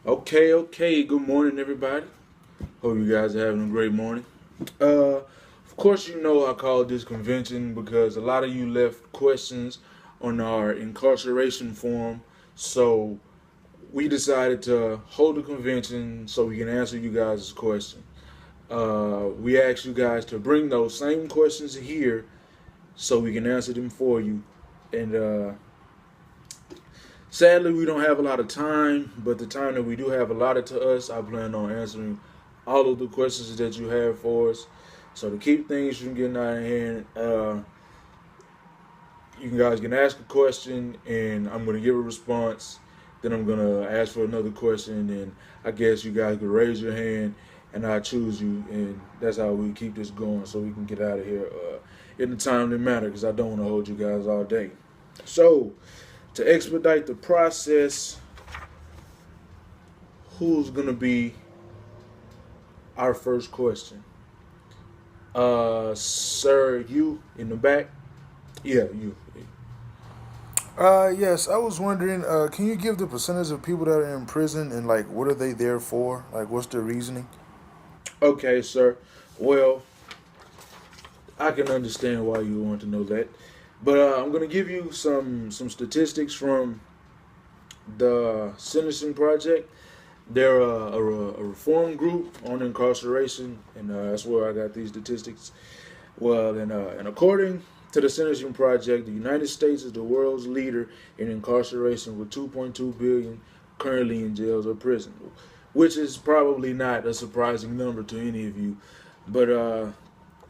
Okay. Good morning, everybody. Hope you guys are having a great morning. Of course, you know I called this convention because a lot of you left questions on our incarceration forum. So we decided to hold a convention so we can answer you guys' questions. We asked you guys to bring those same questions here so we can answer them for you. And sadly, we don't have a lot of time, but the time that we do have allotted to us, I plan on answering all of the questions that you have for us. So to keep things from getting out of hand, you guys can ask a question, and I'm going to give a response. Then I'm going to ask for another question, and I guess you guys could raise your hand, and I choose you, and that's how we keep this going, so we can get out of here in the timely manner, because I don't want to hold you guys all day. So to expedite the process, who's going to be our first question? Sir, you in the back? Yeah, you. Yes, I was wondering, can you give the percentage of people that are in prison and like what are they there for? Like, what's their reasoning? Okay, sir. Well, I can understand why you want to know that, but I'm gonna give you some statistics from the Sentencing Project. They're a reform group on incarceration, and that's where I got these statistics. Well, and according to the Sentencing Project, the United States is the world's leader in incarceration with 2.2 billion currently in jails or prison, which is probably not a surprising number to any of you, but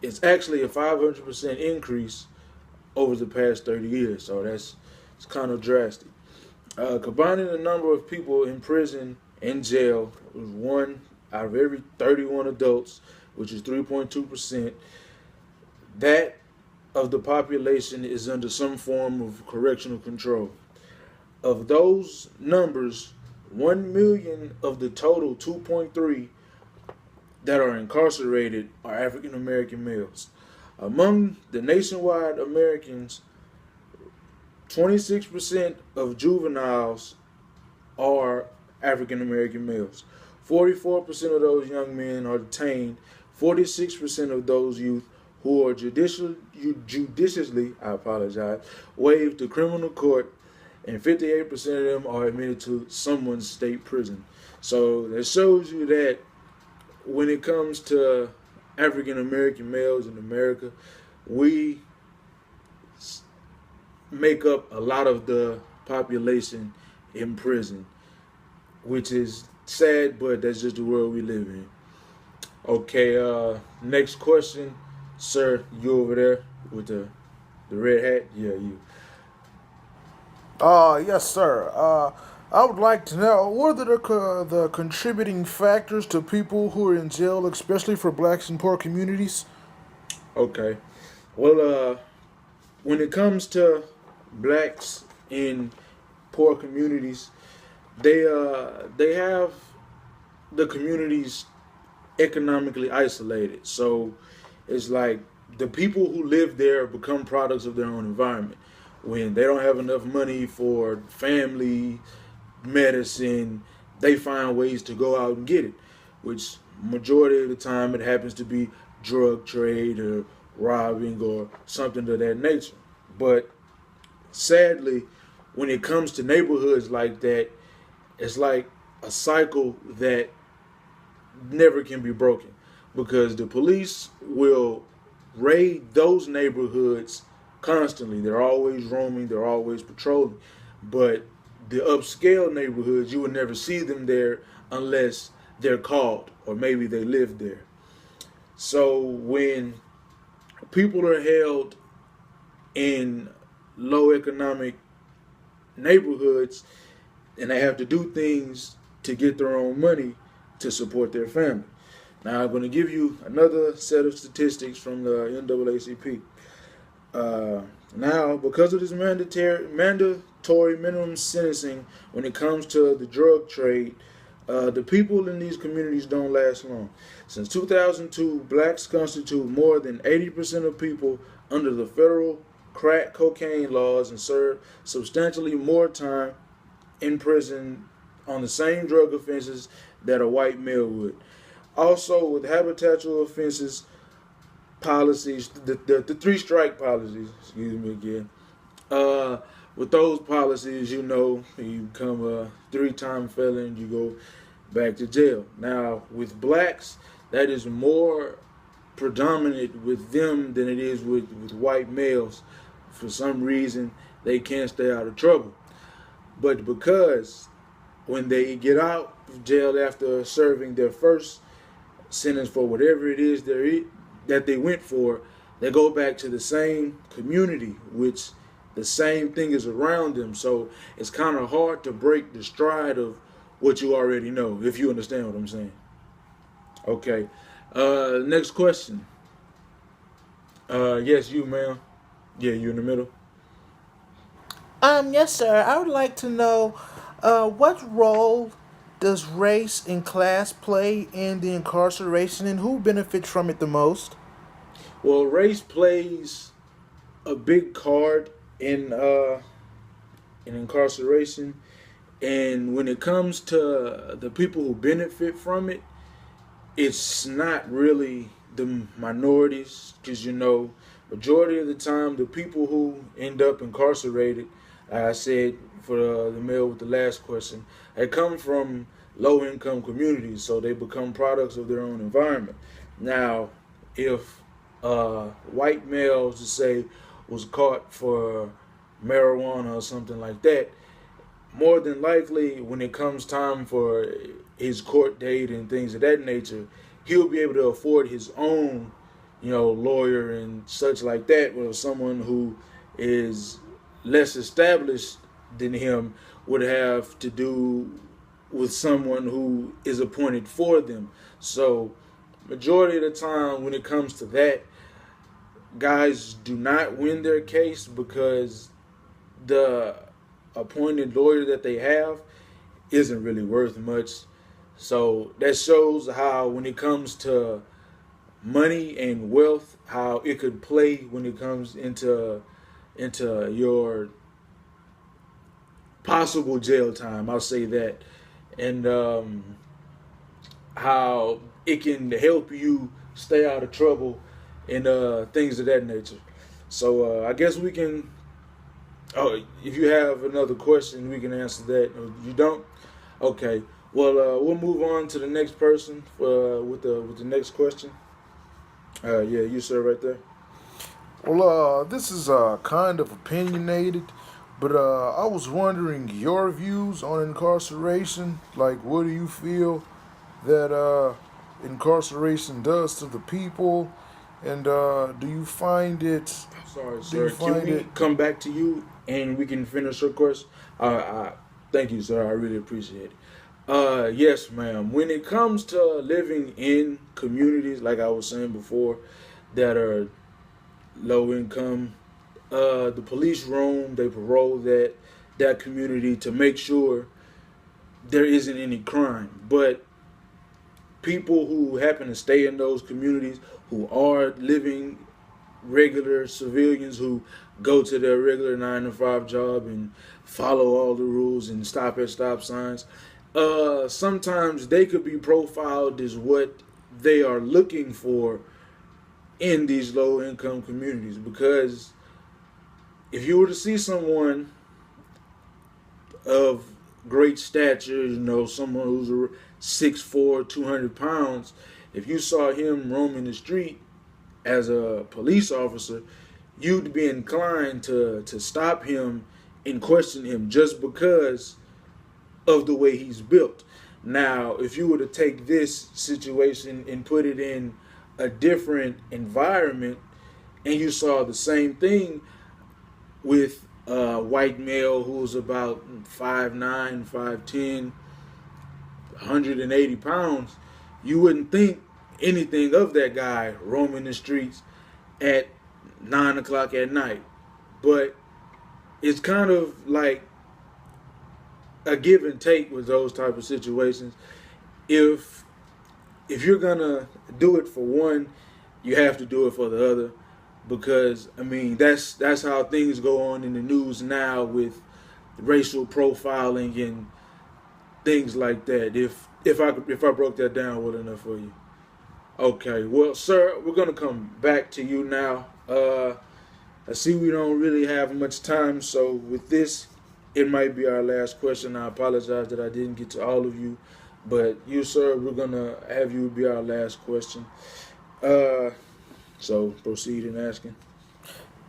it's actually a 500% increase over the past 30 years. So that's it's kind of drastic. Combining the number of people in prison and jail was one out of every 31 adults, which is 3.2%. That of the population is under some form of correctional control. Of those numbers, 1 million of the total 2.3 that are incarcerated are African American males. Among the nationwide Americans, 26% of juveniles are African American males. 44% of those young men are detained. 46% of those youth who are judiciously, I apologize, waived to criminal court, and 58% of them are admitted to someone's state prison. So that shows you that when it comes to African American males in America, we make up a lot of the population in prison, which is sad, but that's just the world we live in. Okay, next question, sir. You over there with the red hat? Yeah, you. Yes, sir. I would like to know what are the contributing factors to people who are in jail, especially for blacks and poor communities? Okay. Well, when it comes to blacks in poor communities, they have the communities economically isolated. So it's like the people who live there become products of their own environment. When they don't have enough money for family, medicine, they find ways to go out and get it, which majority of the time it happens to be drug trade or robbing or something of that nature. But sadly, when it comes to neighborhoods like that, it's like a cycle that never can be broken because the police will raid those neighborhoods constantly. They're always roaming, they're always patrolling. But the upscale neighborhoods, you would never see them there unless they're called or maybe they live there. So when people are held in low economic neighborhoods and they have to do things to get their own money to support their family. Now, I'm going to give you another set of statistics from the NAACP. Now, because of this mandatory minimum sentencing when it comes to the drug trade, the people in these communities don't last long. Since 2002, blacks constitute more than 80% of people under the federal crack cocaine laws and serve substantially more time in prison on the same drug offenses that a white male would. Also, with habitual offenses policies, the three strike policies, excuse me again. Uh, with those policies, you become a three-time felon, you go back to jail. Now, with blacks, that is more predominant with them than it is with white males. For some reason, they can't stay out of trouble. But because when they get out of jail after serving their first sentence for whatever it is that they went for, they go back to the same community, which the same thing is around them. So it's kind of hard to break the stride of what you already know, if you understand what I'm saying. Okay. Next question. Yes, you, ma'am. Yeah, you in the middle. Yes, sir. I would like to know what role does race and class play in the incarceration and who benefits from it the most? Well, race plays a big card in incarceration, and when it comes to the people who benefit from it, it's not really the minorities, because majority of the time the people who end up incarcerated, like I said for the male with the last question, they come from low income communities, so they become products of their own environment. Now, if white males, to say, was caught for marijuana or something like that, more than likely, when it comes time for his court date and things of that nature, he'll be able to afford his own, lawyer and such like that. Where someone who is less established than him would have to do with someone who is appointed for them. So, majority of the time, when it comes to that, guys do not win their case because the appointed lawyer that they have isn't really worth much. So that shows how, when it comes to money and wealth, how it could play when it comes into your possible jail time. I'll say that, and how it can help you stay out of trouble and things of that nature. So I guess we can. Oh, if you have another question, we can answer that. You don't? Okay. Well, we'll move on to the next person with the next question. Yeah, you sir, right there. Well, this is kind of opinionated, but I was wondering your views on incarceration. Like, what do you feel that incarceration does to the people, and do you find it? Sorry, Do you sir. Can find we it? come back to you and we can finish your question? Thank you, sir. I really appreciate it. Yes, ma'am. When it comes to living in communities, like I was saying before, that are low income, the police roam, they parole that community to make sure there isn't any crime. But people who happen to stay in those communities, who are living regular civilians, who go to their regular 9 to 5 job and follow all the rules and stop at stop signs, sometimes they could be profiled as what they are looking for in these low income communities. Because if you were to see someone of great stature, someone who's 6'4", 200 pounds, if you saw him roaming the street as a police officer, you'd be inclined to stop him and question him just because of the way he's built. Now, if you were to take this situation and put it in a different environment, and you saw the same thing with a white male who's about 5'9", 5'10", 180 pounds, you wouldn't think anything of that guy roaming the streets at 9 o'clock at night. But it's kind of like a give and take with those type of situations. If you're gonna do it for one, you have to do it for the other, because that's how things go on in the news now with racial profiling and things like that. If I broke that down well enough for you. Okay, well, sir, we're gonna come back to you now. I see we don't really have much time, so with this, it might be our last question. I apologize that I didn't get to all of you, but you, sir, we're gonna have you be our last question. Uh, so proceed in asking.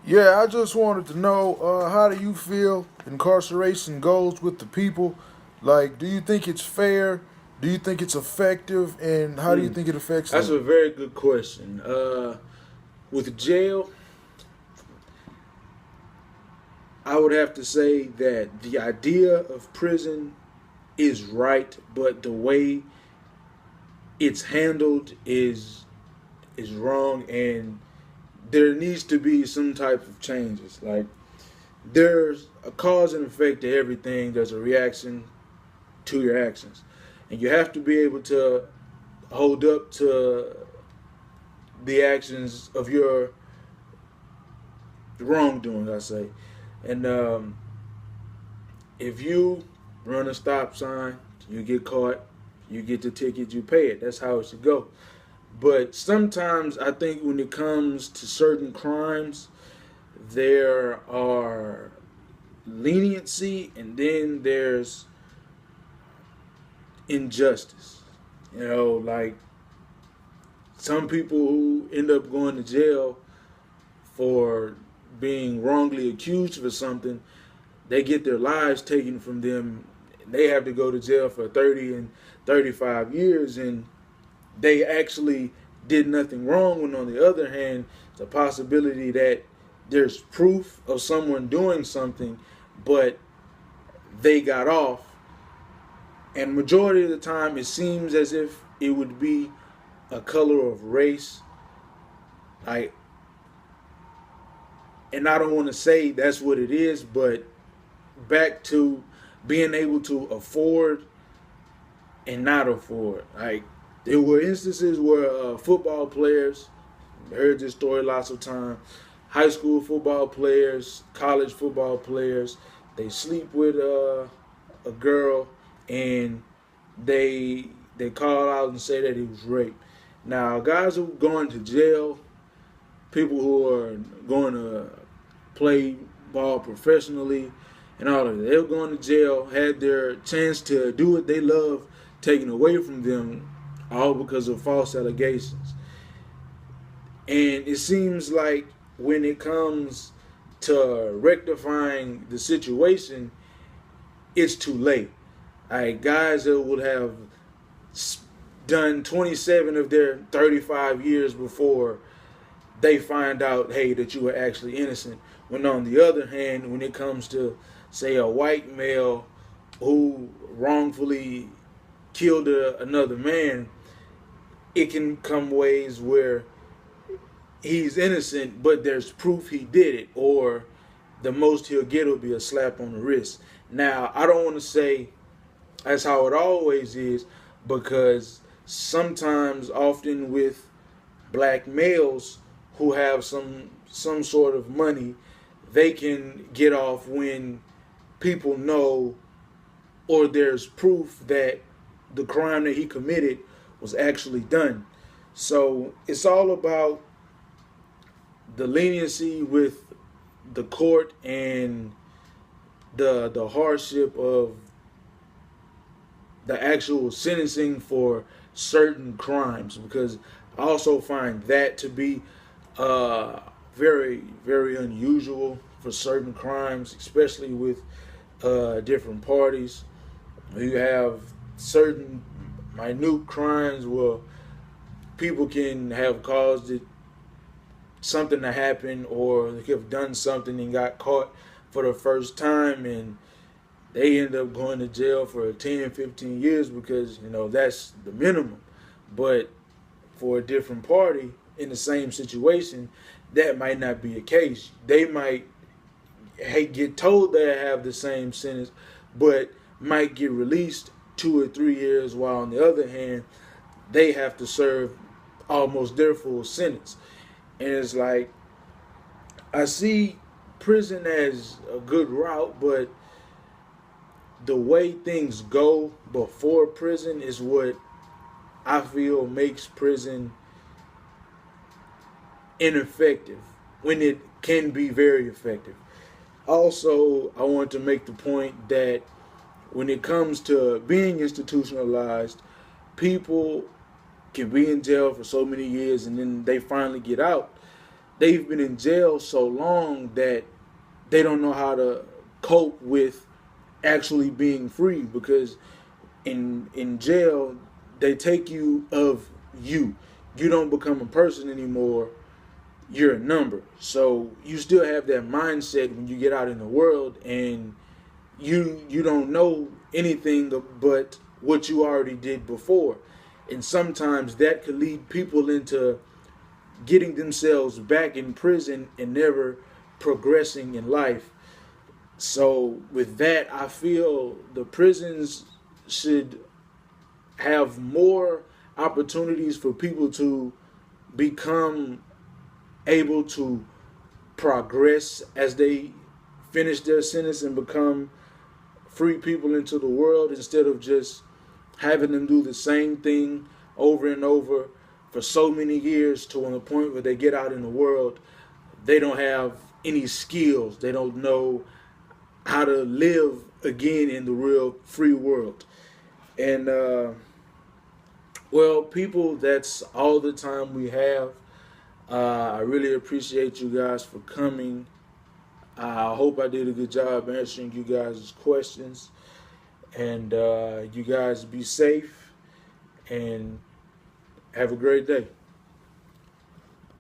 Yeah, I just wanted to know, how do you feel incarceration goes with the people? Like, do you think it's fair? Do you think it's effective? And how do you Hmm. think it affects That's them? a very good question. With jail, I would have to say that the idea of prison is right, but the way it's handled is wrong, and there needs to be some type of changes. Like there's a cause and effect to everything. There's a reaction to your actions, and you have to be able to hold up to the actions of your wrongdoing. I say, and if you run a stop sign, you get caught, you get the ticket, you pay it. That's how it should go. But sometimes I think when it comes to certain crimes, there are leniency and then there's injustice. You know, like some people who end up going to jail for being wrongly accused for something, they get their lives taken from them. They have to go to jail for 30 and 35 years, and they actually did nothing wrong. When on the other hand, it's a possibility that there's proof of someone doing something, but they got off. And majority of the time, it seems as if it would be a color of race. Like, and I don't want to say that's what it is, but back to being able to afford and not afford. Like, there were instances where football players, I heard this story lots of times, high school football players, college football players, they sleep with a girl and they call out and say that he was raped. Now, guys who are going to jail, people who are going to play ball professionally and all of that, they're going to jail, had their chance to do what they love taken away from them, all because of false allegations. And it seems like when it comes to rectifying the situation, it's too late. Like guys that would have done 27 of their 35 years before they find out, hey, that you were actually innocent. When on the other hand, when it comes to, say, a white male who wrongfully killed another man, it can come ways where he's innocent, but there's proof he did it, or the most he'll get will be a slap on the wrist. Now, I don't want to say that's how it always is, because sometimes, often with black males who have some sort of money, they can get off when people know or there's proof that the crime that he committed was actually done. So it's all about the leniency with the court and the hardship of the actual sentencing for certain crimes, because I also find that to be very, very unusual for certain crimes, especially with different parties. You have certain minute crimes where people can have caused it something to happen, or they could have done something and got caught for the first time, and they end up going to jail for 10, 15 years because, that's the minimum. But for a different party in the same situation, that might not be the case. They might get told they have the same sentence, but might get released 2 or 3 years, while on the other hand, they have to serve almost their full sentence. And it's like, I see prison as a good route, but the way things go before prison is what I feel makes prison ineffective when it can be very effective. Also, I want to make the point that when it comes to being institutionalized, people can be in jail for so many years and then they finally get out. They've been in jail so long that they don't know how to cope with actually being free, because in jail they take you of you. You don't become a person anymore. You're a number. So you still have that mindset when you get out in the world, and you don't know anything but what you already did before. And sometimes that could lead people into getting themselves back in prison and never progressing in life. So with that, I feel the prisons should have more opportunities for people to become able to progress as they finish their sentence and become free people into the world, instead of just having them do the same thing over and over for so many years to the point where they get out in the world, they don't have any skills. They don't know how to live again in the real free world. And well, people, that's all the time we have. I really appreciate you guys for coming. I hope I did a good job answering you guys' questions. And you guys be safe and have a great day.